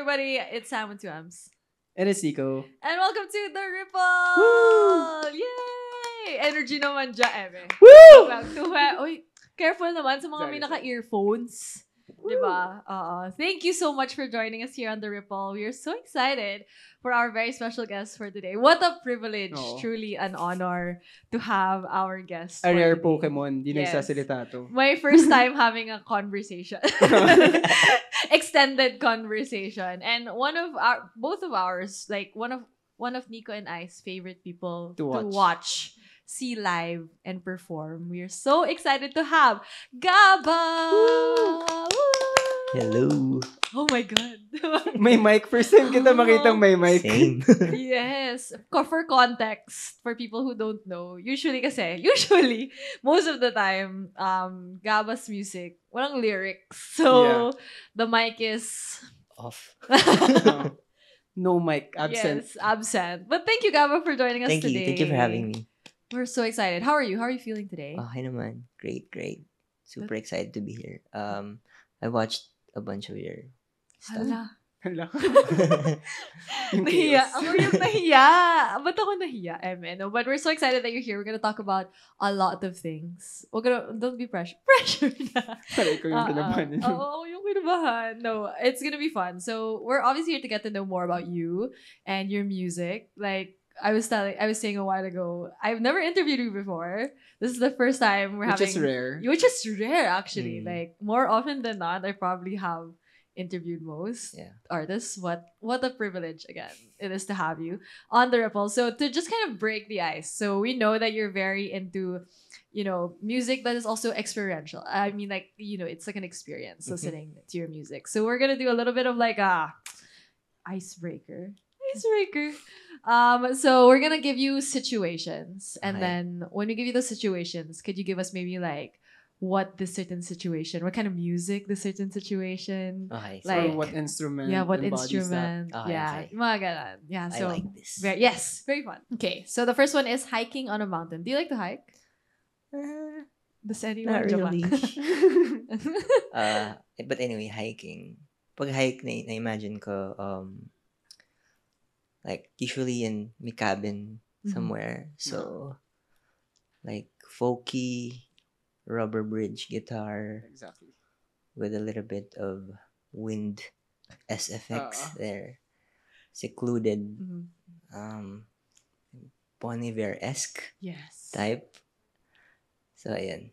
everybody. It's Sam with two M's. And it's Nico. And welcome to The Ripple! Woo! Yay! Energy naman dyan, Eme. Woo! Uy, careful naman sa mga may Sorry. naka-earphones. Diba? Thank you so much for joining us here on The Ripple. We are so excited for our very special guest for today. What a privilege. Oo. Truly an honor to have our guest A for rare today. Pokemon. Di Yes. nagsasalita to. My first time having a conversation. Extended conversation. And both of ours, like one of Nico and I's favorite people To watch, see live, and perform. We are so excited to have Gaba! Woo! Hello. Oh my God. May mic. First time kita makitang may mic. Same. Yes. For context, for people who don't know, usually, most of the time, Gaba's music, walang lyrics. So, the mic is... Off. No mic. Absent. Yes, absent. But thank you, Gaba, for joining us Thank you. today. Thank you for having me. We're so excited. How are you? How are you feeling today? Okay naman. Great. Super excited to be here. I watched a bunch of your stuff. Hala. Hala. Yung Nahiya. chaos. Ako yung nahiya. Ba't ako nahiya? No, but we're so excited that you're here. We're gonna talk about a lot of things. Don't be pressured na. Sorry ko yung kinabahan. Oo, yung kinabahan. No, it's gonna be fun. So, we're obviously here to get to know more about you and your music. Like, I was saying a while ago, I've never interviewed you before. This is the first time we're Which having... is rare. Which is rare, actually. Mm. Like, more often than not, I probably have interviewed most Yeah. artists. What a privilege, again, it is to have you on The Ripple. So, to just kind of break the ice. So, we know that you're very into, music that is also experiential. I mean, like, it's like an experience listening to your music. So, we're gonna do a little bit of like a icebreaker. So we're gonna give you situations, and Okay. then when we give you those situations, could you give us maybe like what kind of music the certain situation, Okay. Or like- what instrument what embodies instrument, Okay, yeah, okay. mga ganon. Yeah, I so like this. very fun. Okay, so the first one is hiking on a mountain. Do you like to hike? Does anyone? Not Joke lang. really. But anyway, hiking. Pag hike, na-imagine ko, like, usually may cabin somewhere. So, like, folky, rubber bridge guitar Exactly. with a little bit of wind SFX Uh-uh. there. Secluded. Mhm. Bon Iver-esque Yes. type. So, ayan.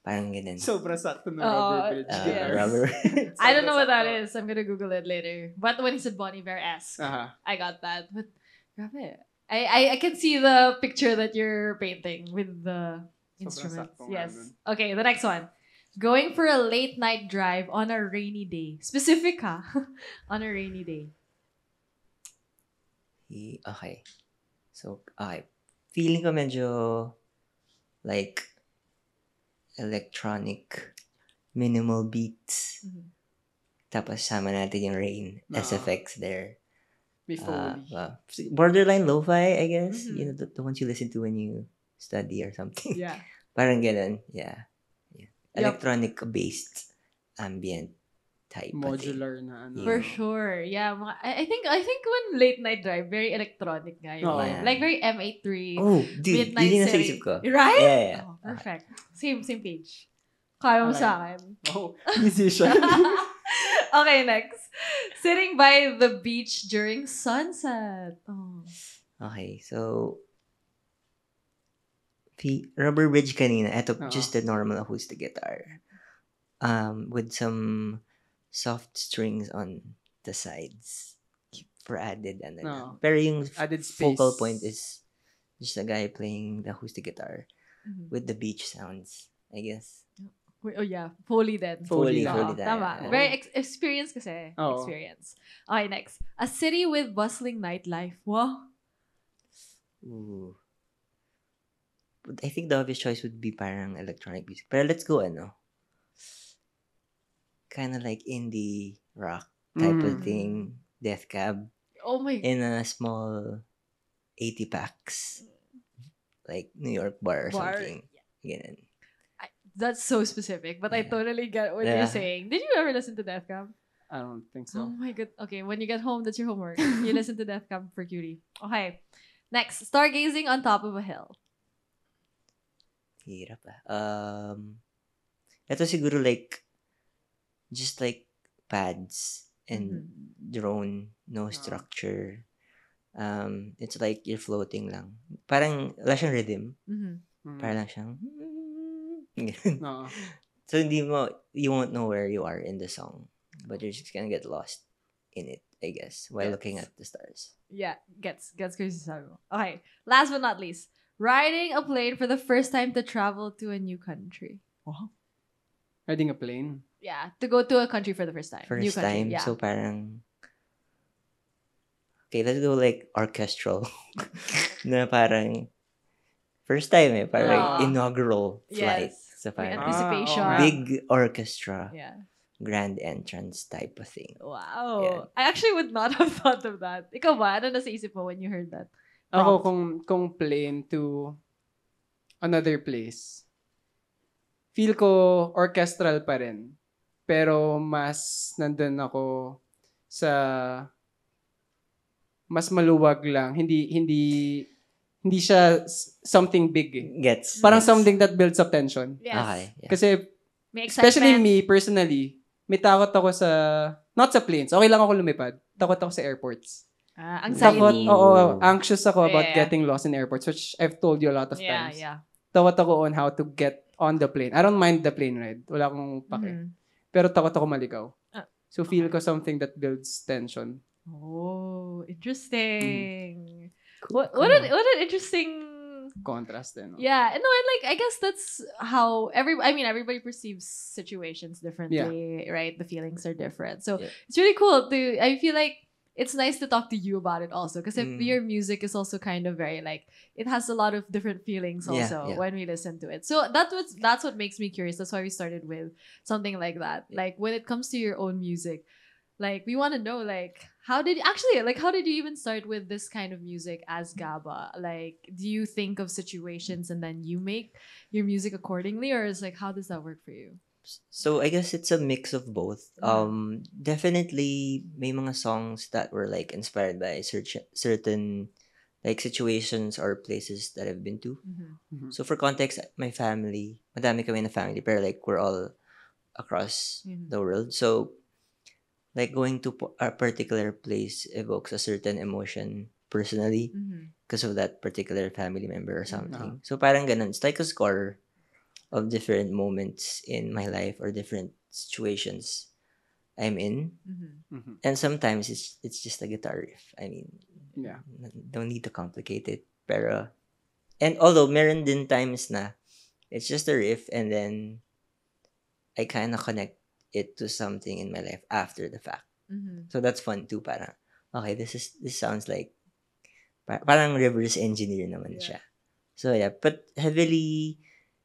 Parang ganun. Sobra sakto na Oo, rubber bridge. yes. Rubber. I don't know what that Sobra is. I'm gonna Google it later. But when he said Bon Iver-esque, sakto. Aha. I got that. But grabe. I can see the picture that you're painting with the instruments. sakto nga Yes. nun. Okay, the next one. Going for a late night drive on a rainy day. Specific ha? On a rainy day. Okay. So, okay. Feeling ko medyo like electronic minimal beats. Mhm. Tapos sama natin yung rain. Oo. SFX there. May Foley. Borderline lo-fi, I guess. Mhm. You know, the ones you listen to when you study or something. Yeah. Parang ganun. Yeah. Yup. Electronic-based ambient type. I think. Modular na ano. Yeah. For sure. Yeah. I think when late night drive, very electronic nga yun. Oo. Like very M83. Oh, dude. Midnight Yun yung nasa Series. isip ko. Right? Yeah. Oh, perfect. Same page. Kaya mo Alright. sa akin. Oh, musician. Okay, next. Sitting by the beach during sunset. Oh. Okay, so rubber bridge kanina. Ito, Oo. just the normal acoustic guitar. With some soft strings on the sides for added ano lang. Oo. Pero yung Added space. focal point is just a guy playing the acoustic guitar Mhm. with the beach sounds, I guess. Wait, oh yeah, Foley then. Foley. Oo, Foley tayo. tama. Oo. Very experience kasi. Oo. Experience. Okay, next. A city with bustling nightlife. Wow. Ooh. But I think the obvious choice would be parang electronic music. Pero let's go kind of like indie rock type of Mm. thing. Death Cab. Oh my In a small 80 packs. Like New York bar or Bar. something. Ganun. That's so specific, but I Yeah. totally get what Yeah. you're saying. Did you ever listen to Death Cab? I don't think Oh so. my god. Okay, when you get home, that's your homework. You listen to Death Cab for Cutie. Okay. Next, stargazing on top of a hill. Hirap ah. Ito siguro like, just like pads and drone, no structure. It's like you're floating lang. Parang wala siyang rhythm. Parang lang siyang ganun. Oo. So you won't know where you are in the song, but you're just gonna get lost in it, I guess, while looking Yes. at the stars. Yeah, gets crazy sabi mo. Okay, last but not least, riding a plane for the first time to travel to a new country. Wow. Riding a plane. Yeah, to go to a country for the first time. New First country, time, yeah. so parang, okay, let's go like orchestral. Na parang, first time parang Ah. inaugural flight. Yes. So May parang, anticipation. oo nga. big orchestra, Yeah. grand entrance type of thing. Wow. Yeah. I actually would not have thought of that. Ikaw ba? Ano nasa isip mo when you heard that? Ako, Prompt. kung plane to another place, feel ko orchestral pa rin. Pero mas nandun ako sa mas maluwag lang. Hindi siya something big eh. Gets. Parang gets. something that builds up tension. Yes. Okay. Yeah. Kasi May especially excitement. me personally, may takot ako sa not sa planes. Okay lang ako lumipad. Takot ako sa airports. Takot, Anxiety. oo, anxious ako about Yeah. getting lost in airports, which I've told you a lot of Yeah, times. yeah. Takot ako on how to get on the plane. I don't mind the plane ride. Wala akong pake. Mhm. Pero takot ako maligaw. Ah, So feel ko something that builds tension. Oh, interesting. Cool. What an interesting. Contrast din. No? Yeah, no, and like I guess that's how everybody perceives situations differently, right? The feelings are different, so Yeah. it's really cool to. I feel like it's nice to talk to you about it also, because Mm. your music is also kind of very like it has a lot of different feelings Yeah, also yeah. when we listen to it. So that's what makes me curious. That's why we started with something like that. Like when it comes to your own music, like we want to know like how did you even start with this kind of music as GABA? Like, do you think of situations and then you make your music accordingly, or is like how does that work for you? So I guess it's a mix of both. Definitely may mga songs that were like inspired by certain like situations or places that I've been to. So for context, my family, madami kami na family, pero like we're all across Mhm. the world. So like going to a particular place evokes a certain emotion personally because of that particular family member or something. So parang ganun. It's like a score of different moments in my life or different situations I'm in. Mhm. And sometimes it's just a guitar riff. I mean, Yeah. don't need to complicate it. Pero, and although meron din times na it's just a riff and then I kind of connect it to something in my life after the fact. So that's fun too. Parang, okay, this sounds like parang reverse engineer naman siya. So yeah, but heavily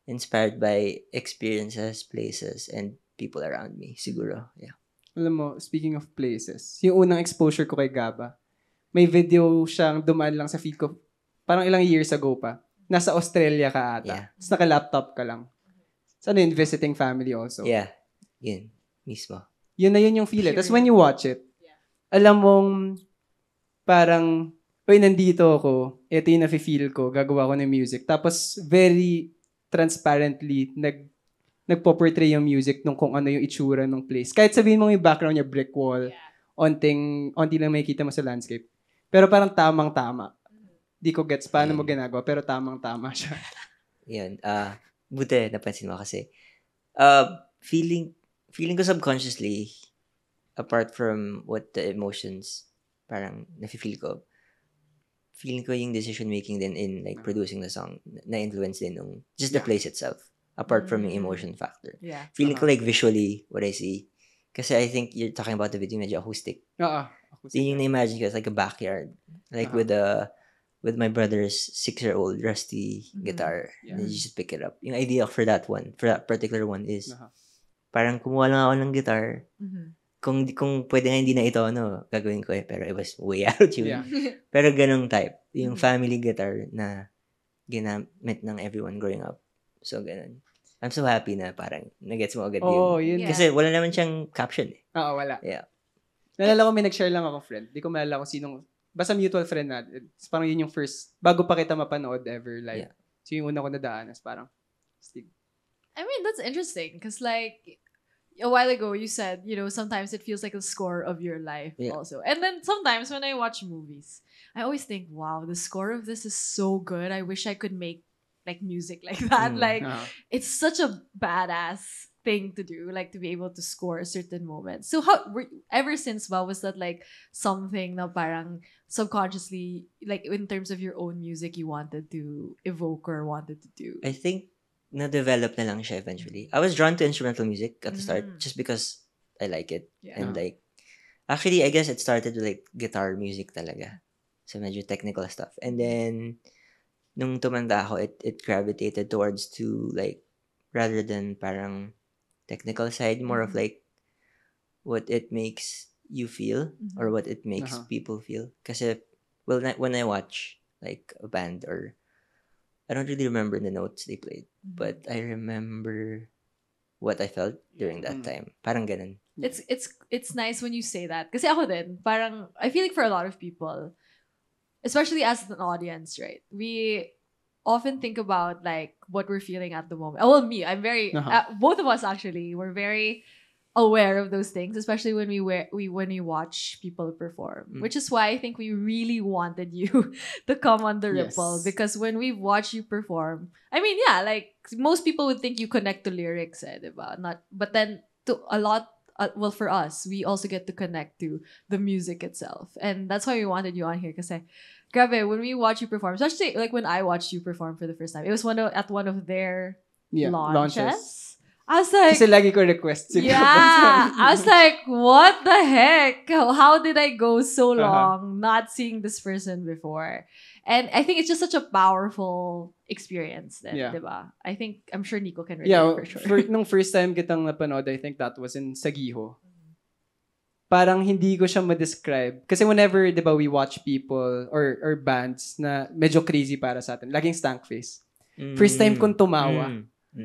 inspired by experiences, places, and people around me, siguro. Yeah. Alam mo, speaking of places, yung unang exposure ko kay Gaba, may video siyang dumaan lang sa feed ko, parang ilang years ago pa. Nasa Australia ka ata. Yeah. Tapos naka-laptop ka lang. So ano yun, visiting family also. Yeah. Yun. Mismo. Yun na yun yung feel. Tapos when you watch it, alam mong parang, uy, nandito ako, ito yung nafe-feel ko, gagawa ko ng music. Tapos very transparently, nagpo-portray yung music nung kung ano yung itsura ng place. Kahit sabihin mo yung background niya, brick wall, onti lang makikita mo sa landscape. Pero parang tamang-tama. Di ko gets paano mo ginagawa, pero tamang-tama siya. Yun. Buti, napansin mo kasi. Feeling ko subconsciously, apart from what the emotions parang nafe-feel ko, feeling ko yung decision making din in like producing the song na influence din nung just the place itself, apart from yung emotion factor. Yeah. Feeling ko like visually what I see, kasi I think you're talking about the video medyo acoustic. Oo. Yun yung na-imagine ko, it's like a backyard, like with my brother's 6-year-old rusty guitar. Yeah. And you just pick it up. Yung idea for that particular one is parang kumuha lang ako ng guitar. Kung pwede nga hindi na ito, gagawin ko pero it was way out yun. Yeah. Pero ganong type. Yung family guitar na ginamit ng everyone growing up. So, ganun. I'm so happy na parang nagets mo agad yun. Oh, yun. Yeah. Kasi wala naman siyang caption eh. Oo, wala. Yeah. Nalala ko may nag-share lang ako friend. Di ko maalala kung sinong, basta mutual friend natin. It's parang yun yung first, bago pa kita mapanood ever. Like, Yeah. so yung una ko nadaan is parang, Stig. I mean, that's interesting because, like, a while ago you said, sometimes it feels like a score of your life Yeah. also. And then sometimes when I watch movies, I always think, wow, the score of this is so good. I wish I could make like music like that. Like, it's such a badass thing to do, like to be able to score a certain moment. So ever since was that like something na parang subconsciously, like in terms of your own music, you wanted to evoke or wanted to do? I think na-develop na lang siya eventually. I was drawn to instrumental music at the start just because I like it. Yeah. And like, actually, I guess it started with like guitar music talaga. So medyo technical stuff. And then, nung tumanda ako, it gravitated towards to like, rather than parang technical side, more of like what it makes you feel or what it makes people feel. Kasi, well, when I watch like a band or I don't really remember the notes they played, but I remember what I felt during that time. Parang ganun. It's nice when you say that. Kasi ako din, parang, I feel like for a lot of people, especially as an audience, right? We often think about like what we're feeling at the moment. Oh, well, me, I'm very, both of us actually, we're very aware of those things, especially when we watch people perform. Which is why I think we really wanted you to come on the Ripple, because when we watch you perform, I mean, yeah, like most people would think you connect to lyrics, diba? But then to a lot. Well, for us, we also get to connect to the music itself, and that's why we wanted you on here. Because, grabe, when we watch you perform, especially like when I watched you perform for the first time, it was at one of their launches. I was like, kasi lagi ko request. Yeah, I was like, what the heck? How did I go so long not seeing this person before? And I think it's just such a powerful experience then, diba? I'm sure Nico can relate for sure. Nung first time kitang napanood, I think that was in Sagiho. Parang hindi ko siya ma-describe. Kasi whenever, diba, we watch people or bands na medyo crazy para sa atin, laging stank face. First time kong tumawa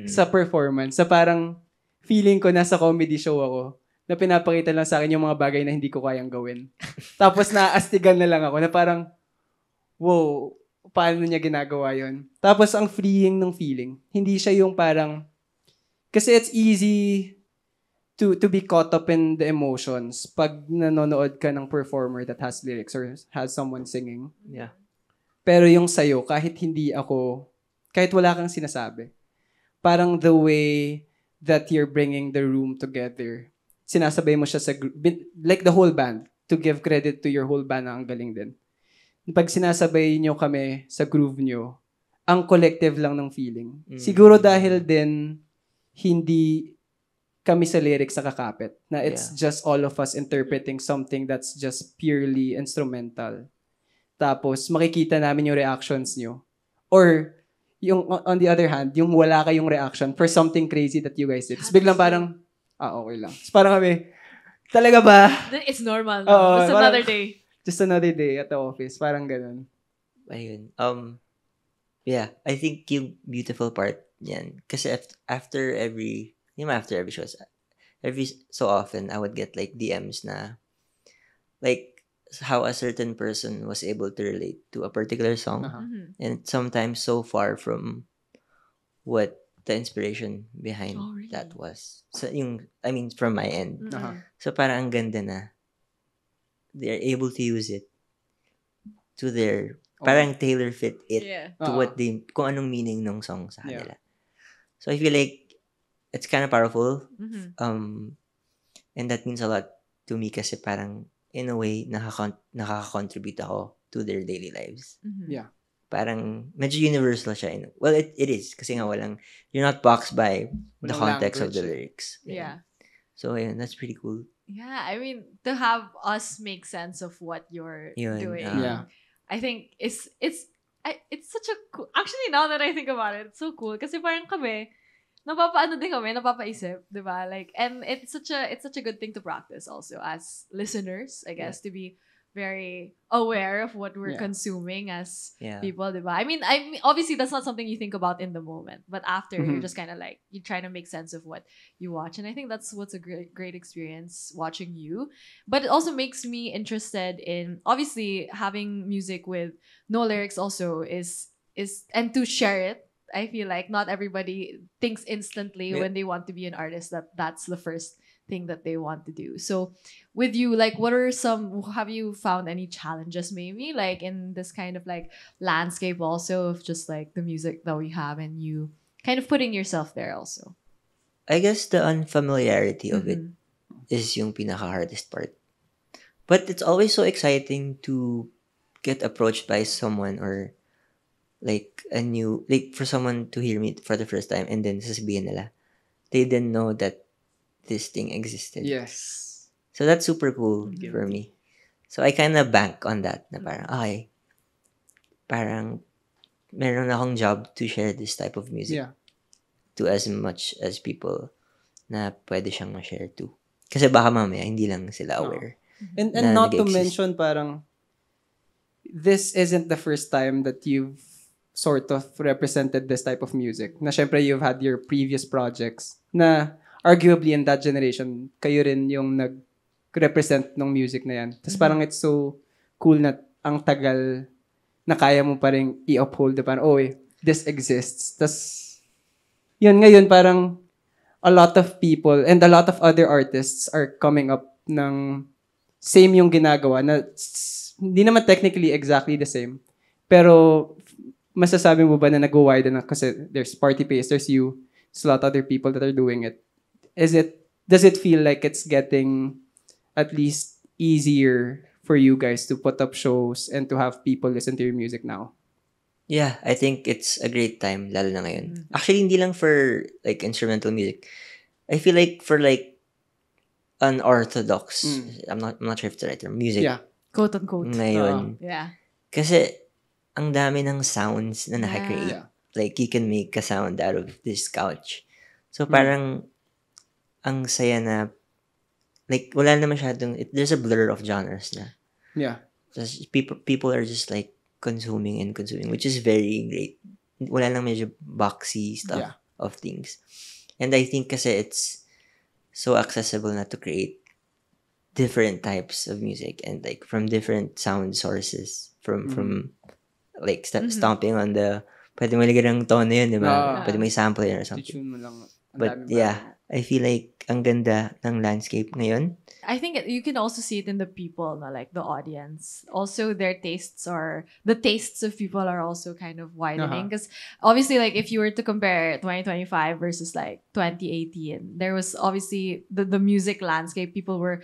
sa performance, sa parang feeling ko nasa comedy show ako, na pinapakita lang sa akin yung mga bagay na hindi ko kayang gawin. Tapos naaastigan na lang ako na parang, wow, paano niya ginagawa yun? Tapos ang freeing ng feeling. Hindi siya yung parang, kasi it's easy to be caught up in the emotions pag nanonood ka ng performer that has lyrics or has someone singing. Yeah. Pero yung sayo, kahit wala kang sinasabi, parang the way that you're bringing the room together, sinasabay mo siya sa like the whole band, to give credit to your whole band na ang galing din. Pag sinasabay nyo kami sa groove nyo, ang collective lang ng feeling. Siguro dahil din, hindi kami sa lyrics sa kakapit. Na it's just all of us interpreting something that's just purely instrumental. Tapos, makikita namin yung reactions nyo. Or, yung on the other hand, yung wala kayong reaction for something crazy that you guys did. It's biglang parang, okay lang. It's parang kami, talaga ba? It's normal. It's another day. Just another day at the office. Parang ganun. Ayun. Yeah, I think yung beautiful part yan. Kasi after every shows, every so often, I would get like DMs na, like, how a certain person was able to relate to a particular song. And sometimes so far from what the inspiration behind that was. So from my end. So parang ang ganda na they're able to use it to their, parang tailor fit it to what kung anong meaning ng song sa kanila. So I feel like it's kind of powerful. And that means a lot to me kasi parang in a way nakaka-contribute ako to their daily lives. Yeah. Parang medyo universal siya. Well, it is kasi nga you're not boxed by the context of the lyrics. Yeah. So that's pretty cool. Yeah, I mean, to have us make sense of what you're doing, I think it's such a cool. Actually, now that I think about it, it's so cool. Kasi parang kami, napapaisip, diba? Like, and it's such a good thing to practice also as listeners, I guess, to be very aware of what we're Yeah. consuming as Yeah. people, diba? I mean, obviously that's not something you think about in the moment, but after you're Mhm. just kind of like you try to make sense of what you watch, and I think that's what's a great experience watching you. But it also makes me interested in obviously having music with no lyrics also is and to share it. I feel like not everybody thinks instantly Yeah. when they want to be an artist that that's the first thing that they want to do. So with you, like what are some have you found any challenges maybe like in this kind of like landscape also of just like the music that we have and you kind of putting yourself there also? I guess the unfamiliarity of it Mhm. is yung pinaka-hardest part. But it's always so exciting to get approached by someone or like a new, like for someone to hear me for the first time and then sasabihin nila, they didn't know that this thing existed. Yes. So that's super cool Mhm. for me. So I kind of bank on that na parang, okay, parang meron akong job to share this type of music Yeah. to as much as people na pwede siyang ma-share to. Kasi baka mamaya hindi lang sila Oo. aware. And Na not to nag-exist. mention parang this isn't the first time that you've sort of represented this type of music. Na syempre you've had your previous projects na arguably in that generation, kayo rin yung nag-represent ng music na yan. Tapos parang it's so cool na ang tagal na kaya mo pa rin i-uphold na parang, oh, this exists. Tapos, yun ngayon parang a lot of people and a lot of other artists are coming up ng same yung ginagawa na hindi naman technically exactly the same. Pero masasabi mo ba na nag-widen na kasi there's Party Pace, there's you, there's a lot of other people that are doing it. Does it feel like it's getting at least easier for you guys to put up shows and to have people listen to your music now? Yeah, I think it's a great time, lalo na ngayon. Actually, hindi lang for like instrumental music. I feel like for like unorthodox, I'm not sure if it's the right term, music Yeah. Quote unquote. ngayon. Yeah. Kasi ang dami ng sounds na naka-create. Yeah. Like you can make a sound out of this couch. So parang ang saya na like wala na masyadong there's a blur of genres na. Yeah. Just people are just like consuming and consuming, which is very great. Wala lang medyo boxy stuff Yeah. of things. And I think kasi it's so accessible na to create different types of music and like from different sound sources from like stomping on the pwede mo lagyan ng tono yun, di ba? Pwede mo i-sample yun or something. Tune mo lang. Ang But daming yeah, I feel like ang ganda ng landscape ngayon. I think you can also see it in the people, no? Like the audience. Also, their tastes are the tastes of people are also kind of widening because obviously, like if you were to compare 2025 versus like 2018, there was obviously the music landscape. People were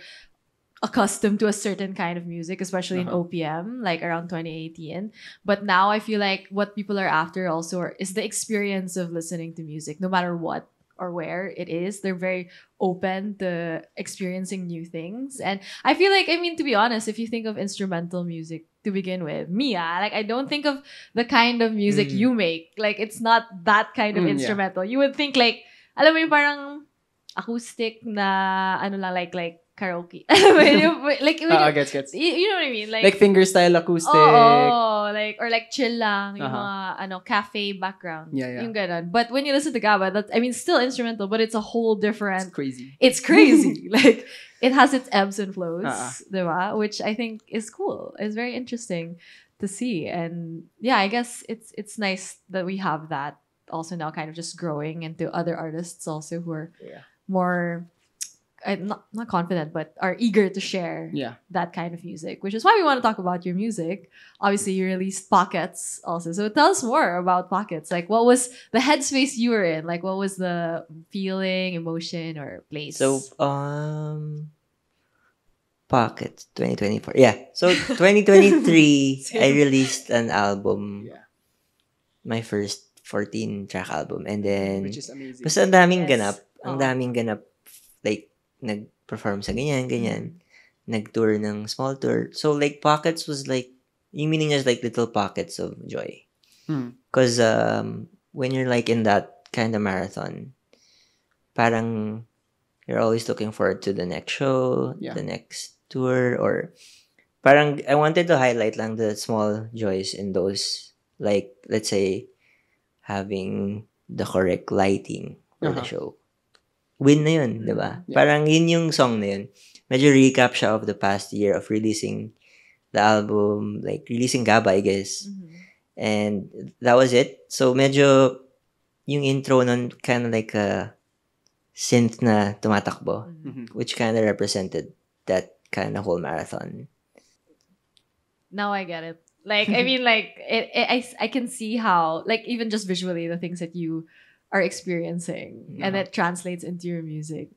accustomed to a certain kind of music, especially in OPM, like around 2018. But now I feel like what people are after also is the experience of listening to music, no matter what or where it is. They're very open to experiencing new things. And I feel like, I mean, to be honest, if you think of instrumental music to begin with, like I don't think of the kind of music you make. Like it's not that kind of instrumental. You would think like, alam mo yung parang acoustic na ano lang like karaoke. Gets. You know what I mean? Like fingerstyle acoustic. Like or like chill lang, yung mga cafe background. Yeah. Yung ganun. But when you listen to Gabba, that's I mean still instrumental, but it's a whole different. It's crazy. It's crazy. Like it has its ebbs and flows, diba? Which I think is cool. It's very interesting to see. And yeah, I guess it's nice that we have that also now kind of just growing into other artists also who are more not confident, but are eager to share that kind of music, which is why we want to talk about your music. Obviously, you released Pockets also. So tell us more about Pockets. Like, what was the headspace you were in? Like, what was the feeling, emotion, or place? So, Pockets 2024. Yeah. So, 2023, I released an album. Yeah. My first 14-track album. And then, which is amazing. Basta ang daming Yes. ganap. Ang daming ganap. Like, nag-perform sa ganyan. Nag-tour ng small tour. So, like, Pockets was like, yung meaning is like little pockets of joy. Because when you're like in that kind of marathon, parang you're always looking forward to the next show, the next tour, or parang I wanted to highlight lang the small joys in those. Like, let's say, having the correct lighting for the show. Win na yun, di ba? Yeah. Parang yun yung song na yun. Medyo recap siya of the past year of releasing the album, like releasing Gaba, I guess. And that was it. So medyo yung intro nun kind of like a synth na tumatakbo, which kind of represented that kind of whole marathon. Now I get it. Like, I mean, like, I can see how, like, even just visually, the things that you are experiencing and it translates into your music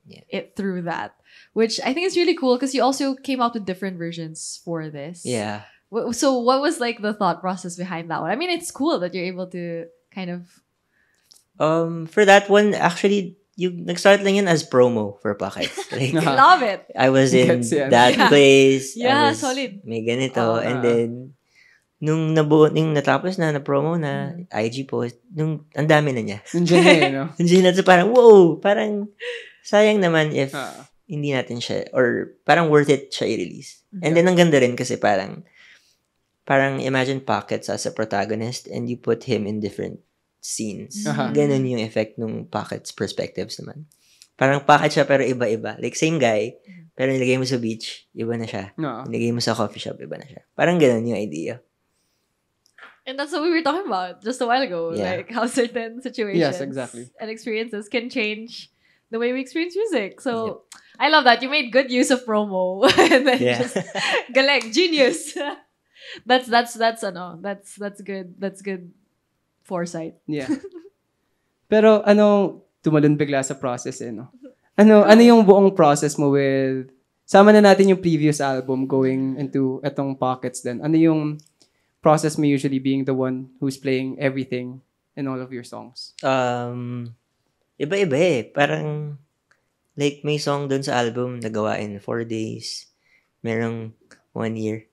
through that, which I think is really cool because you also came out with different versions for this. Yeah. So what was like the thought process behind that one? I mean, it's cool that you're able to kind of... For that one, actually, yung nag-start lang yun as promo for Pocket. Like, I love it. I was in that Yeah. place. Yeah, I was, solid. May ganito. And then, nung natapos na promo na IG post, nung ang dami na niya. Nandiyan na no? Nandiyan na parang, wow, parang sayang naman if hindi natin siya, or parang worth it siya i-release. And then, ang ganda rin kasi parang imagine Pockets as a protagonist and you put him in different scenes. Ganun yung effect ng Pockets perspectives naman. Parang Pocket siya pero iba-iba. Like, same guy, pero nilagay mo sa beach, iba na siya. Nilagay mo sa coffee shop, iba na siya. Parang ganun yung idea. And that's what we were talking about just a while ago. Yeah. Like, how certain situations and experiences can change the way we experience music. So, I love that. You made good use of promo. And then just, galing, genius. That's good. That's good foresight. Yeah. Pero tumalon bigla sa process no? Ano yung buong process mo with, sama na natin yung previous album going into etong Pockets then. Ano yung process mo usually being the one who's playing everything in all of your songs? Iba-iba eh. Parang, like, may song dun sa album nagawa in 4 days. Merong 1 year.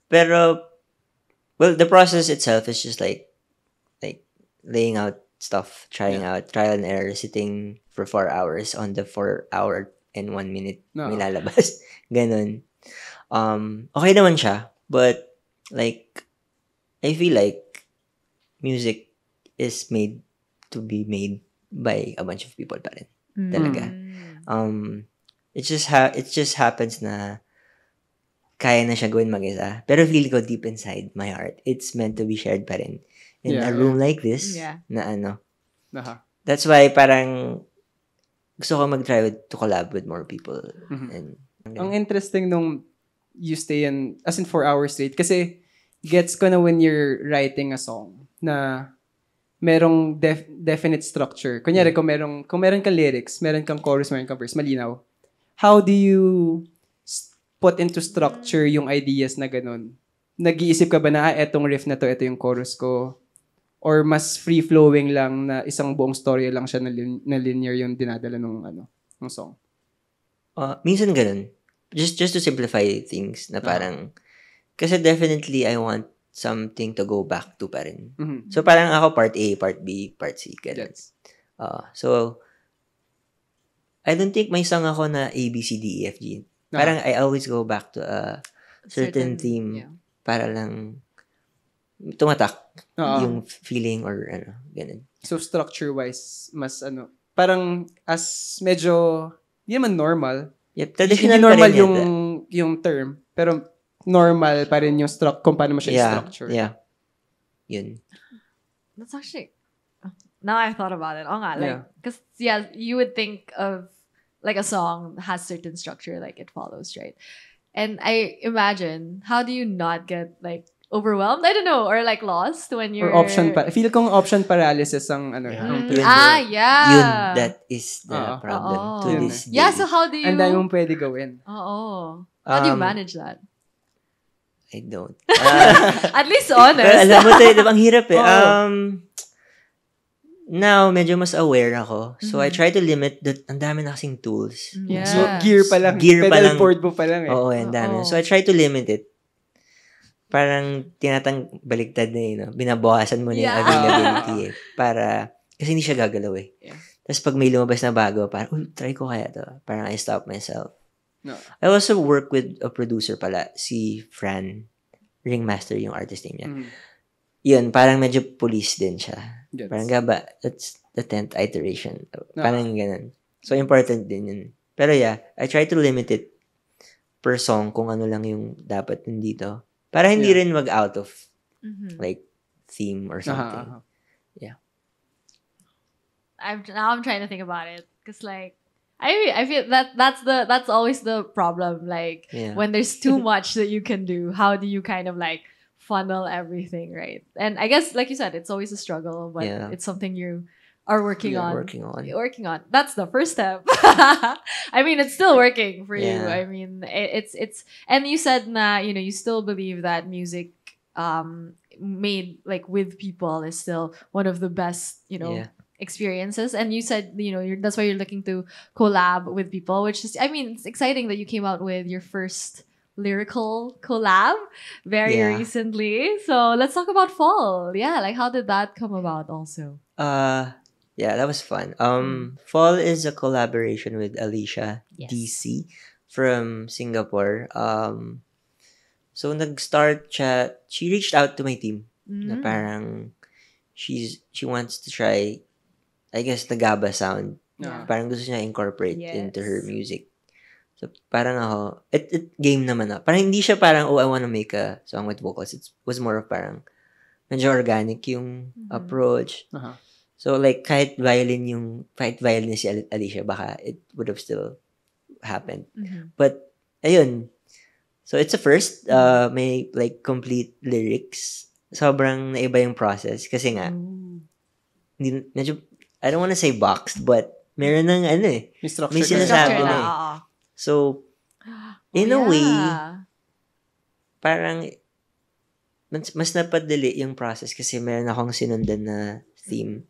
Pero, well, the process itself is just like laying out stuff, trying out, trial and error, sitting for 4 hours on the 4 hour and 1 minute may lalabas. Ganon. Okay naman siya, but like, I feel like music is made to be made by a bunch of people pa rin. Talaga. It just happens na kaya na siya gawin mag-isa. Pero feel ko deep inside my heart, it's meant to be shared pa rin. In a room like this, na That's why parang gusto ko mag-try to collab with more people. And ang interesting nung you stay in, as in 4 hours straight, kasi gets ko na when you're writing a song na merong definite structure. Kunyari, kung meron kang lyrics, meron kang chorus, meron kang verse, malinaw. How do you put into structure yung ideas na ganun? Nag-iisip ka ba na, etong riff na to, ito yung chorus ko? Or mas free-flowing lang na isang buong story lang siya na linear yung dinadala ng song? Minsan ganun. Just to simplify things na parang, kasi definitely I want something to go back to pa rin. So parang ako part A, part B, part C. Ganun. So, I don't think may song ako na A, B, C, D, E, F, G. Parang I always go back to a certain theme para lang tumatak yung feeling or ganun. So structure-wise, mas parang as medyo, hindi naman normal. Yep, traditional hindi normal pa rin yung term, pero normal pa rin yung kung paano mo siya structure. Yeah. Yun. That's actually, now I thought about it. Because you would think of like a song has certain structure, like it follows, right? And I imagine, how do you not get like overwhelmed? I don't know, or like lost when you're... Or feel kong option paralysis ang Yun, that is the problem to this day. Yeah, so how do you... Ang dami mong pwede gawin. How do you manage that? I don't. At least honest. Well, alam mo tayo, ang hirap eh. Now, medyo mas aware ako. So, I try to limit ang dami na kasing tools. Yeah. So, gear pa lang. Pedal board mo pa lang eh. Oo, ang dami. So, I try to limit it. Parang baligtad na yun. Binabawasan mo na yung availability eh. Kasi hindi siya gagalaw eh. Tapos pag may lumabas na bago, parang, try ko kaya to. Parang I stop myself. No. I also work with a producer pala, si Fran Ringmaster yung artist name niya. Yun, parang medyo police din siya. Gets. Parang gaba, that's the 10th iteration. Parang ganun. So, important din yun. Pero yeah, I try to limit it per song kung ano lang yung dapat nandito. Para hindi rin mag-out of like theme or something. Yeah. I'm trying to think about it because like I feel that's always the problem. Like when there's too much that you can do, how do you kind of like funnel everything, right? And I guess like you said, it's always a struggle, but it's something you are working on. Working on. That's the first step. I mean, it's still working for you. I mean, it's and you said na, you know, you still believe that music made like with people is still one of the best, you know, experiences. And you said, you know, that's why you're looking to collab with people, which is, I mean, it's exciting that you came out with your first lyrical collab very recently. So let's talk about Fall. Yeah, like how did that come about also? Yeah, that was fun. Fall is a collaboration with Alicia DC from Singapore. So nag-start siya, she reached out to my team na parang she wants to try, I guess, the GABA sound. Parang gusto niya incorporate into her music. So parang ako, it game naman ako. Parang hindi siya parang, oh, I wanna make a song with vocals. It was more of parang medyo organic yung approach. So like kahit violin ni si Alicia, baka it would have still happened. But ayun. So it's a first, may like complete lyrics. Sobrang naiba yung process kasi nga medyo, I don't wanna say boxed, but meron ng ano eh. May sinasabi na eh. So in a way, parang mas napadali yung process kasi meron akong sinundan na theme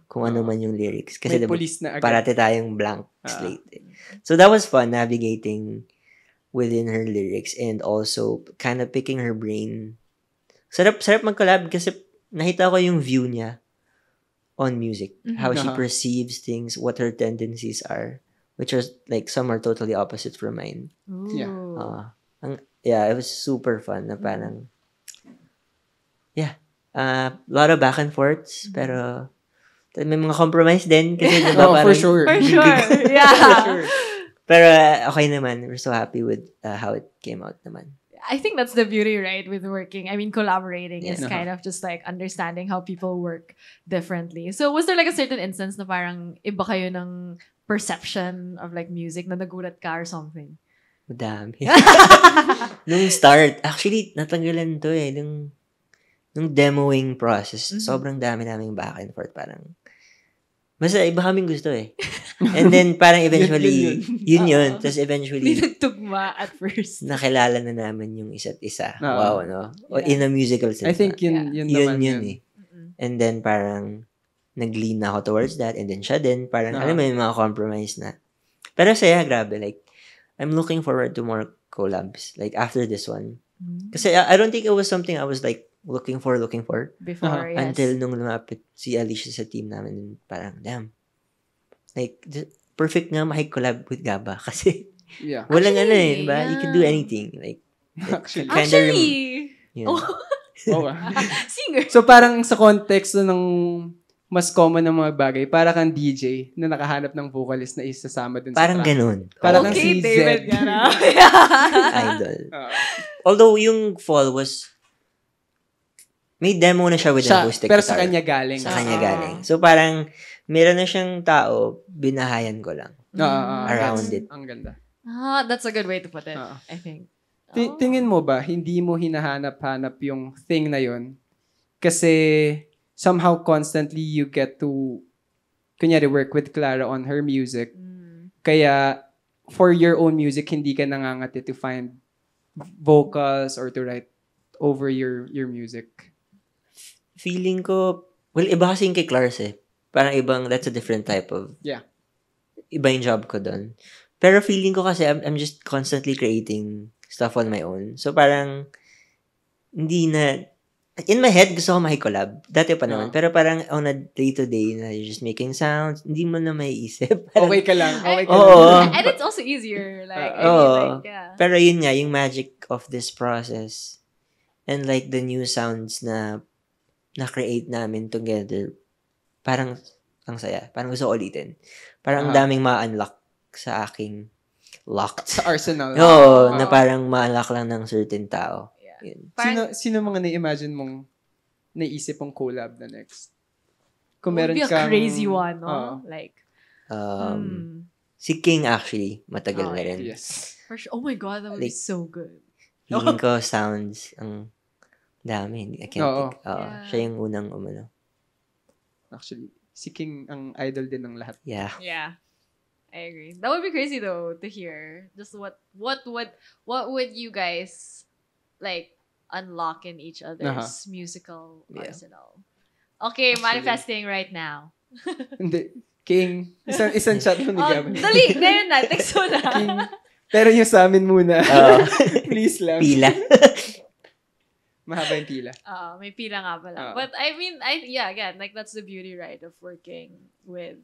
kung ano man yung lyrics. Kasi diba, parati tayong blank slate. So that was fun navigating within her lyrics and also kind of picking her brain. Sarap mag-collab kasi nakita ko yung view niya on music. How she perceives things, what her tendencies are, which are like some are totally opposite from mine. It was super fun na parang a lot of back and forths, pero may mga compromise din kasi diba parang for sure. Yeah. For sure. Pero okay naman. We're so happy with how it came out naman. I think that's the beauty, right, with working. I mean, collaborating is kind of just like understanding how people work differently. So was there like a certain instance na parang iba kayo ng perception of like music na nagulat ka or something? Madami. Nung start, actually, natanggalan to eh. Nung demoing process, sobrang dami-daming back and forth. Parang, basta iba kaming gusto eh. And then, parang eventually, yun. Tapos eventually, nagtugma at first. Nakilala na namin yung isa't isa. Wow, no? In a musical sense. I think yun eh. And then, parang, nag-lean na ako towards that. And then, siya din. Parang, alam mo yung mga compromise na. Pero saya, grabe. Like, I'm looking forward to more collabs. Like, after this one. Kasi I don't think it was something I was like, looking for before, yes. Until nung lumapit si Alicia sa team namin, parang, damn. Like, perfect nga collab with Gaba kasi walang ano eh, diba? You can do anything. Like, actually. Singer. So, parang sa context ng mas common ng mga bagay, para kang DJ na nakahanap ng vocalist na isasama dun sa parang ganun. Parang si David Zed. Idol. Although, yung Fall was may demo na siya with an acoustic pero guitar. Sa kanya galing. Sa kanya galing. So, parang, meron na siyang tao, binahayan ko lang. Around it. Ang ganda. That's a good way to put it, I think. Tingin mo ba, hindi mo hinahanap-hanap yung thing na yun? Kasi, somehow, constantly, you get to, kunyari, work with Clara on her music. Kaya, for your own music, hindi ka nangangati to find vocals or to write over your music. Feeling ko, well, iba kasi yung kay Clarks eh. Parang ibang, that's a different type of, iba yung job ko doon. Pero feeling ko kasi, I'm just constantly creating stuff on my own. So parang, hindi na, in my head, gusto ko makikolab. Dati pa naman. Oo. Pero parang on a day-to-day na you're just making sounds, hindi mo na maiisip. Parang, Okay ka lang. Okay ka Oo. lang. And it's also easier. Like, I Oo. mean, like, yeah. Pero yun nga, yung magic of this process and like the new sounds na na-create namin together, parang ang saya. Parang gusto ko ulitin. Parang ang daming ma-unlock sa aking locked. Sa arsenal. Oo, na parang ma-unlock lang ng certain tao. Yeah. Yun. Sino mga na-imagine mong naisip mong collab na next? Kung Would meron be a kang... crazy one, no? Oo. Like, Si King actually, matagal Oh, na rin. Yes. for sure. Oh my God, that would be Like, so good. Feeling ko sounds ang dami. I can't Oo. think. Yeah. Siya yung unang umano. Actually, si King ang idol din ng lahat. Yeah. Yeah. I agree. That would be crazy though to hear. Just what would you guys like unlock in each other's musical Yeah. arsenal? Okay, Actually. manifesting right now. Hindi. King. Isang chat mo ni Oh, Gavin. dali, ngayon na, text mo na. King. Pero yung sa amin muna. Oo. Please lang. Pila. Mahaba yung pila. May pila nga pala. Oo. But I mean, yeah, again, like that's the beauty, right, of working with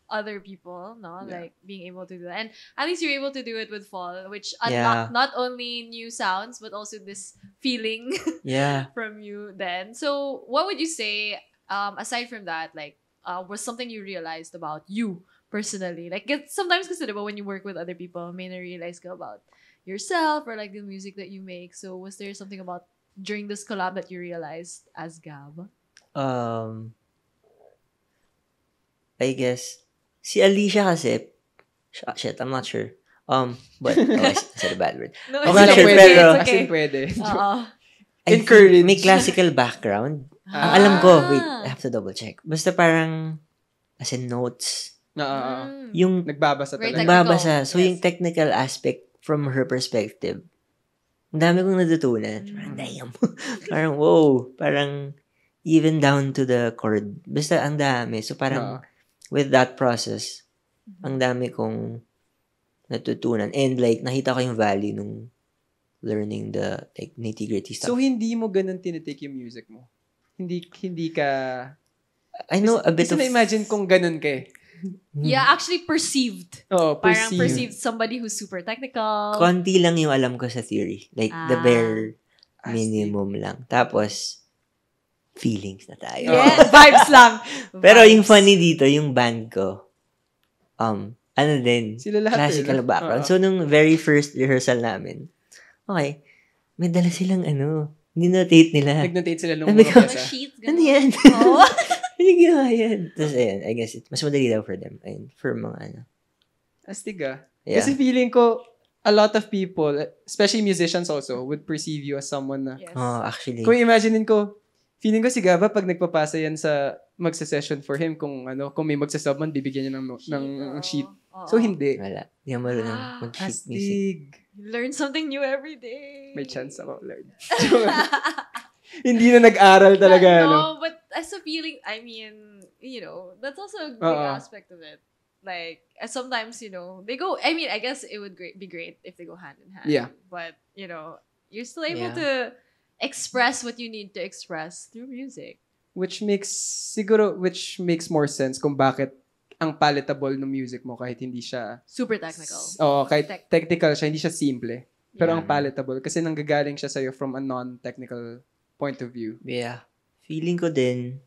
other people, no? Yeah. Like being able to do that. And at least you're able to do it with Fall, which Yeah. unlocked not only new sounds, but also this feeling Yeah. from you then. So what would you say, aside from that, like, was something you realized about you personally? Like, sometimes kasi diba, when you work with other people, may na-realize ka about yourself or like the music that you make. So was there something about during this collab that you realized as Gab? I guess, si Alicia kasi, shit, I'm not sure. But, I said a bad word. No, Okay it's lang, okay, sure, it's pero- okay, As it's okay. in pwede. Oo. I think Encourage. May classical background. Ang alam ko, wait, I have to double check. Basta parang, as in notes, Mm. yung Nagbabasa Very talaga. technical. nagbabasa. So, Yes. yung technical aspect from her perspective, ang dami kong natutunan. Mm. Damn. Parang, wow. Parang, even down to the chord. Basta, ang dami. So, parang, with that process, ang dami kong natutunan. And, like, nakita ko yung value nung learning the, like, nitty-gritty stuff. So, hindi mo ganun tinitake yung music mo? Hindi ka... I know a bit Kasi of... na-imagine kung ganun ka eh. Yeah, actually perceived. Oo, Parang perceive. perceived somebody who's super technical. Konti lang yung alam ko sa theory. Like, the Ah. bare minimum lang. Tapos, feelings na tayo. Yeah, vibes lang. Pero Vibes. yung funny dito, yung band ko, ano din, Sila lahat classical eh, no? background. Oo. So, nung very first rehearsal namin, okay, may dala silang ninotate nila. Nag-notate sila nung Sabi mga ko, Mga pyesa. sheets, Ano ganun. yan? Oo. Ano ginawa yan? Tapos, ayun, I guess, mas madali daw for them. Ayun, for mga Astig ah. Yeah. Kasi feeling ko, a lot of people, especially musicians also, would perceive you as someone na... Yes. Oh, actually. Kung imaginein ko, feeling ko si Gaba, pag nagpapasa yan sa magsa-session for him, kung may magsasub man, bibigyan niya ng sheet. Oo. So, hindi. Wala. Hindi ako marunong mag-sheet music. Astig. You learn something new every day. May chance ako, Lord. Hindi na nag-aral talaga, No, but as a feeling, I mean, that's also a big aspect of it. Like, sometimes, they go, I mean, I guess it would be great if they go hand in hand. Yeah. But, you're still able Yeah. to express what you need to express through music. Which makes more sense kung bakit ang palatable ng music mo kahit hindi siya... Super technical. Oo, kahit technical siya, hindi siya simple. Pero Yeah. ang palatable, kasi nanggagaling siya sa'yo from a non-technical point of view. Yeah. Feeling ko din,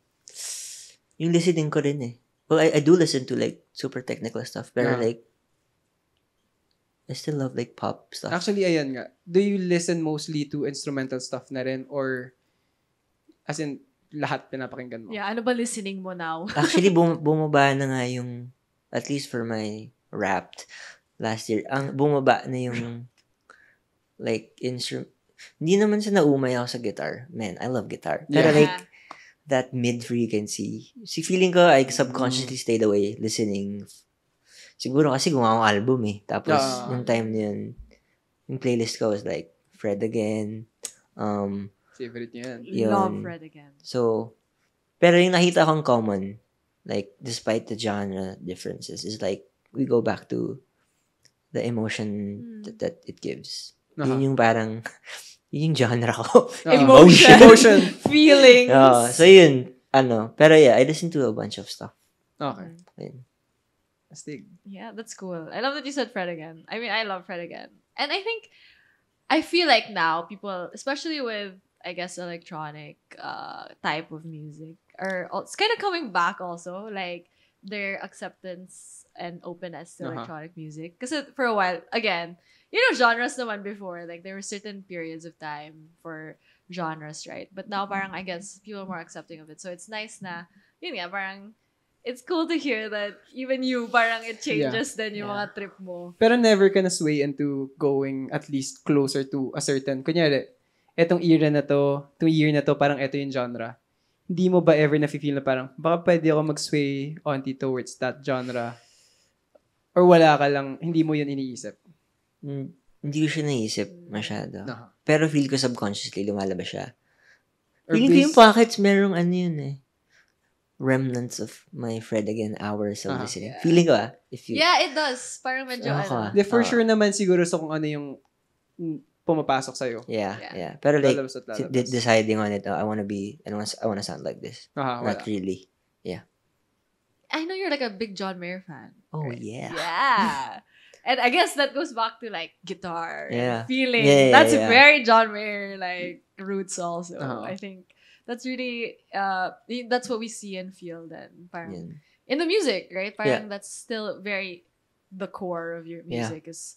yung listening ko rin eh. Well, I do listen to like super technical stuff, pero Yeah. like, I still love like pop stuff. Actually, ayan nga. Do you listen mostly to instrumental stuff na rin or as in, lahat pinapakinggan mo? Yeah, ano ba listening mo now? Actually, bumaba na nga yung, at least for my Wrapped last year, ang bumaba na yung like hindi naman sa naumay ako sa guitar. Man, I love guitar. Pero Yeah. like, that mid-frequency. Feeling ko, I subconsciously stayed away listening. Siguro kasi gumawa akong album eh. Tapos, yung time na yun, yung playlist ko was like, Fred Again. Favorite niya yan. Yun. Love Fred Again. So, pero yung nakita kong common, like, despite the genre differences, is like, we go back to the emotion that it gives. Yun yung parang, Yun yung genre ko. Emotion. Emotion. Feelings. So yun, pero yeah, I listen to a bunch of stuff. Okay. Ayun. Astig. Yeah, that's cool. I love that you said Fred again. I mean, I love Fred again. And I feel like now people, especially with, I guess, electronic type of music, it's kind of coming back also, like their acceptance and openness to electronic music. Because for a while, again, genres naman before, like there were certain periods of time for genres, right? But now parang, I guess, people are more accepting of it. So it's nice na, yun nga, parang, it's cool to hear that even you, parang it changes then yung mga trip mo. Pero never ka na sway into going at least closer to a certain, kunyari, etong era na to, itong year na to, parang eto yung genre. Hindi mo ba ever na-feel na parang, baka pwede ako mag-sway onti towards that genre? Or wala ka lang, hindi mo yun iniisip? Hindi ko siya naisip masyado. Pero feel ko subconsciously lumalabas siya. Or Feeling ko yung pockets, merong yun remnants of my Fred again hours of listening. Feeling ko if you... Yeah, it does. Parang medyo For sure naman siguro sa kung ano yung pumapasok sa'yo. Yeah. Pero like, deciding on it, I want to sound like this. Not really. Yeah. I know you're like a big John Mayer fan. Oh, right? yeah. Yeah. And I guess that goes back to like guitar and feeling. That's very John Mayer like roots also. I think that's really that's what we see and feel then. Parang, in the music, right? Parang that's still very the core of your music is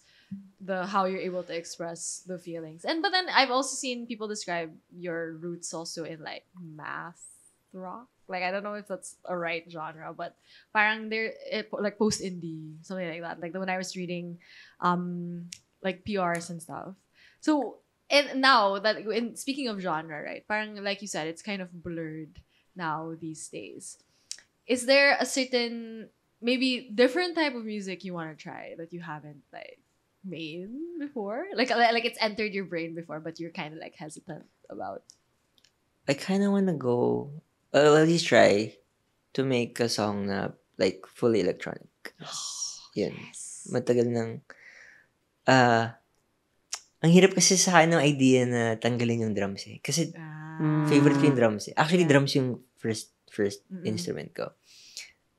how you're able to express the feelings. But then I've also seen people describe your roots also in like math rock. Like I don't know if that's a right genre, but parang they're like post indie, something like that. Like when I was reading like PRs and stuff. So and now that speaking of genre, right? Parang like you said, it's kind of blurred now these days. Is there a certain maybe different type of music you want to try that you haven't like made before? Like it's entered your brain before, but you're kind of like hesitant about. I kind of want to go. I'll at least try to make a song na like fully electronic. Yun. Matagal nang ang hirap kasi sa akin ng idea na tanggalin yung drums eh. Kasi favorite ko yung drums eh. Actually, drums yung first instrument ko.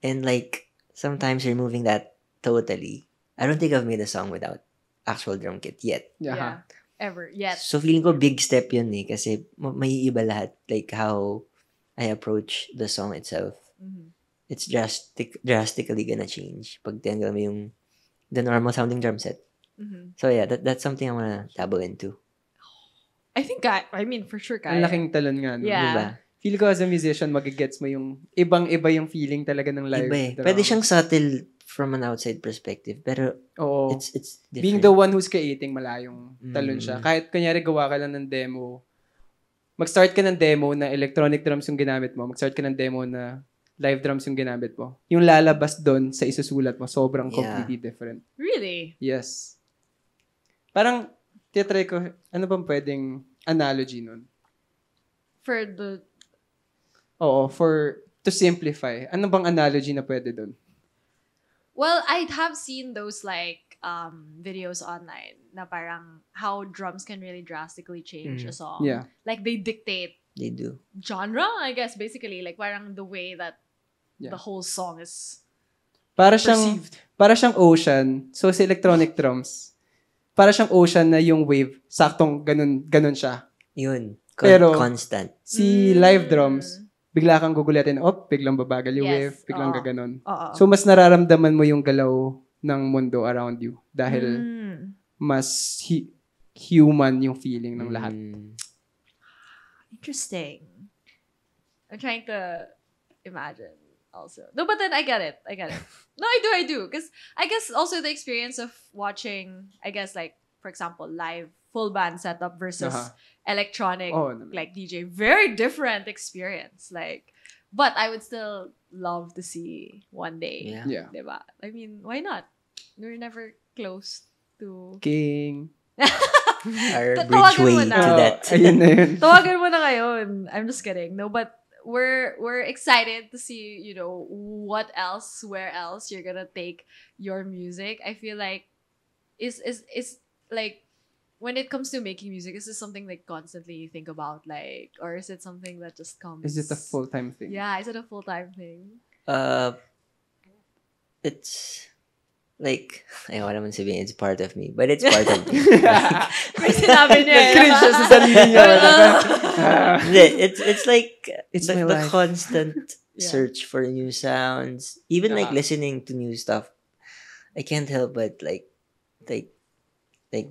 And like, sometimes removing that totally, I don't think I've made a song without actual drum kit yet. Yeah. Ever. Yet. So feeling ko big step yun eh. Kasi may iba lahat. Like how I approach the song itself. Mm-hmm. It's drastically gonna change pag tanggal mo yung the normal sounding drum set. Mm-hmm. So yeah, that's something I wanna dabble into. I think I mean for sure kaya. Ang laking talon nga. No? Yeah. Diba? Feel ko as a musician, magigets mo yung ibang-iba yung feeling talaga ng live. Iba eh. Pwede siyang subtle from an outside perspective. Pero it's different. Being the one who's creating, malayong talon siya. Kahit kunyari gawa ka lang ng demo, mag-start ka ng demo na electronic drums yung ginamit mo, mag-start ka ng demo na live drums yung ginamit mo. Yung lalabas doon sa isusulat mo, sobrang completely different. Really? Yes. Parang, titry ko, ano bang pwedeng analogy nun? To simplify. Ano bang analogy na pwede doon? Well, I have seen those like videos online na parang how drums can really drastically change a song. Yeah. Like they dictate They do. genre, I guess, basically. Like parang the way that the whole song is Para perceived. siyang ocean. So, sa electronic drums, para siyang ocean na yung wave, saktong ganun siya. Yun. Pero, constant. Si live drums, bigla kang guguletin, biglang babagal yung wave, biglang gaganon. So, mas nararamdaman mo yung galaw ng mundo around you dahil mas human yung feeling ng lahat. Interesting. I'm trying to imagine also. No, but then I get it. No, I do. Because I guess also the experience of watching, I guess like, for example, live full band setup versus electronic like DJ. Very different experience. Like, but I would still love to see one day. Yeah. Diba? I mean, why not? We're never close to... King. Our bridge way to that. Ayun na yun. Tawagan mo na ngayon. I'm just kidding. No, but we're excited to see, what else, where else you're gonna take your music. I feel like is like when it comes to making music, is this something like constantly you think about, like, or is it something that just comes? Is it a full-time thing? Yeah, is it a full-time thing? It's like, ayaw naman sabihin, it's part of me. But it's part of me. May sinabi niya. Nag-cringe siya sa sarili niya. Hindi, it's like It's the, my the life. constant Yeah. search for new sounds. Even like Ah. listening to new stuff. I can't help but like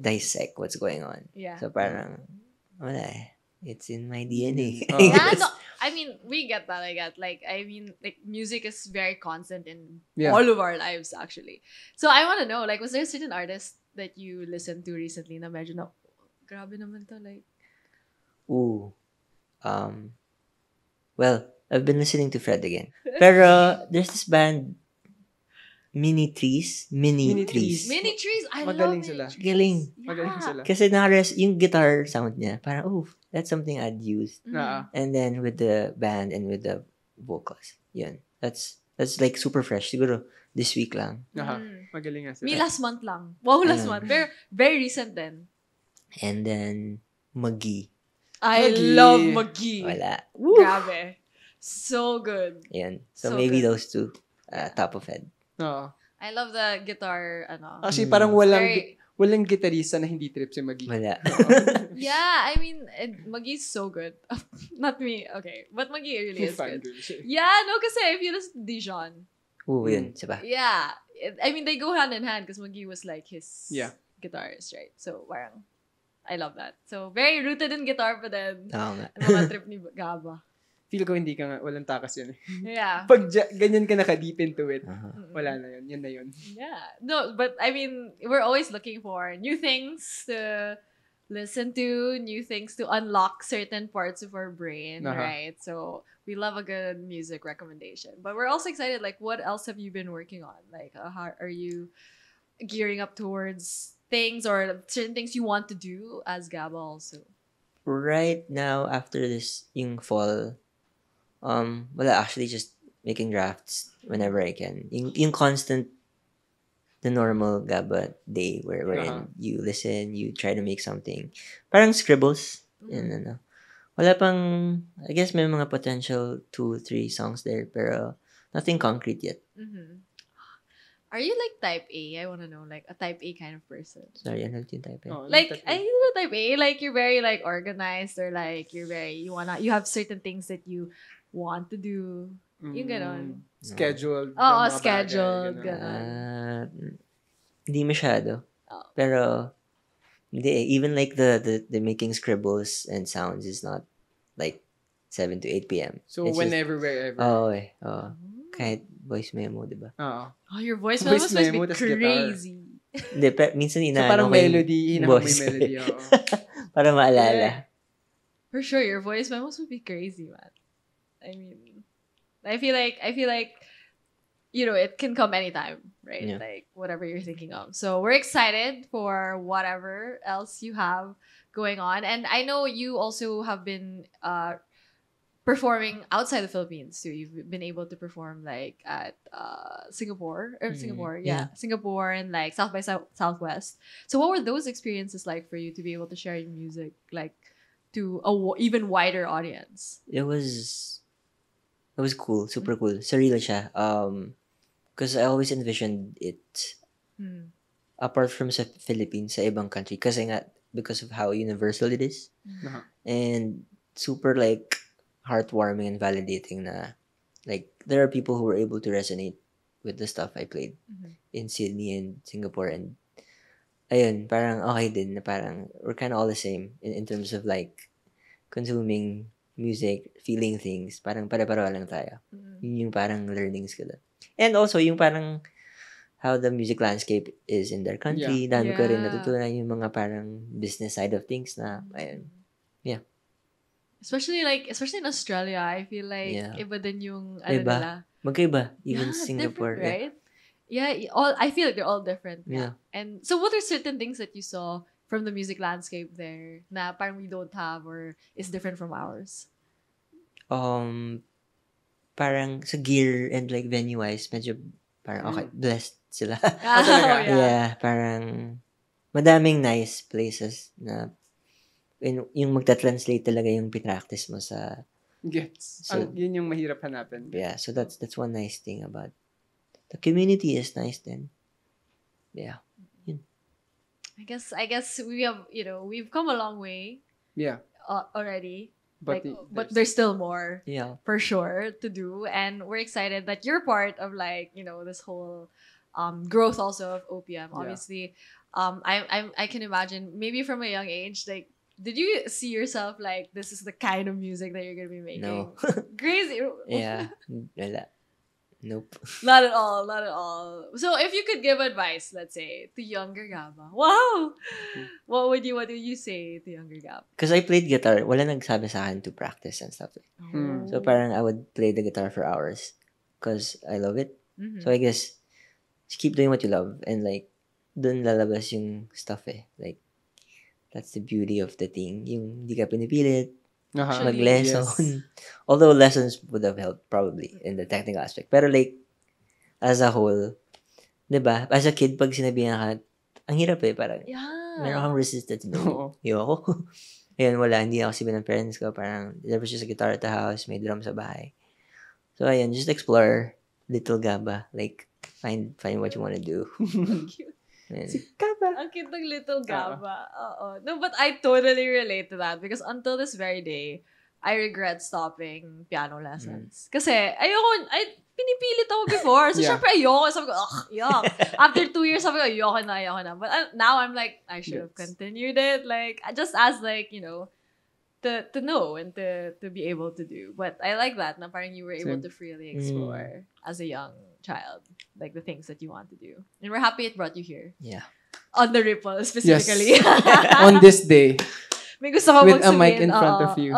dissect what's going on. Yeah. So parang, wala eh. It's in my DNA. Oh. Yeah, no, I mean, we get that, I get. Like, I mean, like, music is very constant in Yeah. all of our lives, actually. So, I want to know, like, was there a certain artist that you listened to recently na medyo na, grabe naman to, like, Ooh. Well, I've been listening to Fred again. Pero there's this band, Mini Trees. Mini Trees. Mini Trees, I Magaling love sila. it. Galing. Magaling Yeah. sila. Kasi yung guitar sound niya, parang, oh, that's something I'd use. Ah. And then with the band and with the vocals, yun. That's like super fresh. Siguro this week lang. Aha. Mm. Magaling nga Me sila. last month lang. Wow, last Ayun. month. Very, very recent then. And then Magi. I Maggie. love Maggie. Wala. Grabe. So good. Yun. So, So maybe good. those two. Top of head. Oo. I love the guitar, ano. Actually, parang walang Very, gitarista na hindi trip si Maggie. Wala. yeah, I mean, Maggie's so good. Not me, okay. But Maggie really is good. Fangirl siya. Yeah, no, kasi if you listen to Dijon, Oo, yun. Siya ba? yeah. I mean, they go hand in hand because Maggie was like his Yeah. guitarist, right? So, parang, I love that. So, very rooted in guitar, but then, Oo nga. mga trip ni Gaba. Feel ko hindi ka nga, walang takas yun eh. Yeah. Pag ganyan ka naka-deep into it, Uh-huh. wala na yun. Yun na yun. Yeah. No, but I mean, we're always looking for new things to listen to, new things to unlock certain parts of our brain, Uh-huh. right? So we love a good music recommendation. But we're also excited, like, what else have you been working on? Like, how are you gearing up towards things or certain things you want to do as Gaba also? Right now, after this, yung fall, wala, actually just making drafts whenever I can. Yung constant, the normal Gaba day wherein you listen, you try to make something. Parang scribbles. Yun, ano. Wala pang, I guess may mga potential 2-3 songs there, pero nothing concrete yet. Mm-hmm. Are you like type A? I want to know, like, a type A kind of person. Sorry, ano yung type eh? Oh, Like, that- I know type A, like, you're very, like, organized or, like, you have certain things that you want to do. Yung ganon. Scheduled. Oo, yung mga scheduled, bagay, ganon. ganon. Hindi masyado. Oh. Pero, hindi eh. Even like the making scribbles and sounds is not like 7 to 8 p.m. So, It's just- whenever, wherever. Oo eh. Oo. Kahit voice memo, di ba? Oo. Oh, your voice Voice memo must memo, be tas guitar. crazy. Hindi, minsan So, inaano parang ko yung melody, hinahang boss. may melody. Oo. Para maalala. For sure, your voice memos would be crazy, man. I mean, I feel like, you know, it can come anytime, right? Yeah. Like, whatever you're thinking of. So, we're excited for whatever else you have going on. And I know you also have been performing outside the Philippines too. You've been able to perform like at Singapore Singapore and like South by Southwest. So what were those experiences like for you to be able to share your music like to a even wider audience? It was cool. Super cool. Surreal siya. Because I always envisioned it apart from sa Philippines, sa ibang country. Kasi nga, because of how universal it is. Uh-huh. And super like heartwarming and validating na like there are people who were able to resonate with the stuff I played in Sydney and Singapore, and ayun, parang okay din na parang we're kind of all the same in terms of like consuming music, feeling things, parang pare-pareho lang tayo. Yun yung parang learnings ko doon. And also yung parang how the music landscape is in their country. Dami ko rin Yeah. natutunan yung mga parang business side of things na ayun. Yeah. Especially in Australia, I feel like Yeah. iba din yung Iba. nila. Magkaiba. Even Yeah, Singapore. different, right? Yeah, I feel like they're all different. Yeah. And so what are certain things that you saw from the music landscape there na parang we don't have or is different from ours? Parang sa gear and like venue-wise, medyo parang okay, blessed sila. Oh, talaga? Yeah, parang madaming nice places na yung magta-translate talaga yung pinractice mo sa Gets. So- Yun yung mahirap hanapin. yeah, so that's one nice thing about the community is nice then. Yeah. I guess we have, we've come a long way Yeah. already. But, But there's still more Yeah. for sure to do, and we're excited that you're part of this whole growth also of OPM. Yeah. Obviously, I can imagine maybe from a young age, like, did you see yourself like this is the kind of music that you're gonna be making? No. Crazy. Yeah. Wala. Nope. Not at all, not at all. So if you could give advice, let's say, to younger Gaba, wow, what would you say to younger Gaba? Because I played guitar, wala nagsabi sa akin to practice and stuff. Hmm. So parang I would play the guitar for hours because I love it. Mhm. So I guess just keep doing what you love and like dun lalabas yung stuff eh. Like that's the beauty of the thing. Yung hindi ka pinipilit, Aha. mag-lesson. Yes. Although lessons would have helped probably in the technical aspect. Pero like, as a whole, di ba? As a kid, pag sinabihan ka, ang hirap eh. Parang, Yeah. meron kang resistance. Oo. No. Ayoko. Ayun, wala. Hindi ako sabi ng parents ko. Parang, there was just a guitar at the house, may drum sa bahay. So, ayun, just explore little Gaba. Like, find what you want to do. Cute. Ayun. Kaba. Ang cute ng little Gaba. Oo. No, but I totally relate to that because until this very day, I regret stopping piano lessons. Kasi pinipilit ako before. So, Yeah. syempre, ayoko. Sabi ko, yuck. After 2 years, sabi ko, ayoko na. But now, I'm like, I should have Yes. continued it. Like, just as like, to know and to be able to do. But I like that na parang you were able Same. to freely explore as a young child, like the things that you want to do. And we're happy it brought you here. Yeah. On the Ripple, specifically. On this day. May gusto ko With a magsabihin, mic in front of you.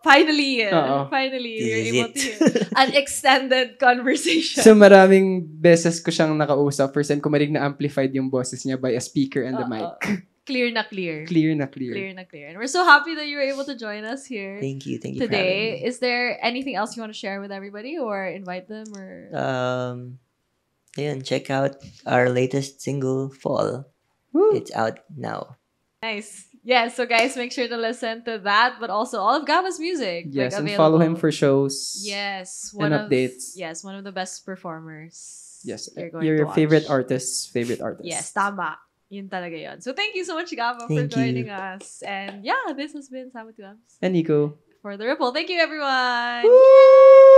Finally, Oo. finally, This you're is able it. to hear an extended conversation. So maraming beses ko siyang nakausap. First time ko marinig na amplified yung boses niya by a speaker and the Oo. mic. Clear na clear. Clear na clear. Clear na clear. And we're so happy that you were able to join us here Thank you for having today. me. Is there anything else you want to share with everybody or invite them or Ayun, check out our latest single, Fall. Woo. It's out now. nice. Yeah, so guys, make sure to listen to that, but also all of Gaba's music. Yes, like, and follow him available. for shows. Yes, and updates. Yes, one of the best performers. Yes, you're going your to watch. favorite artist's favorite artist. Yes, tama. Yun talaga yun. So thank you so much, Gaba, for Thank you. joining us. And yeah, this has been Sama to Ams And Nico. for The Ripple. Thank you, everyone. Woo!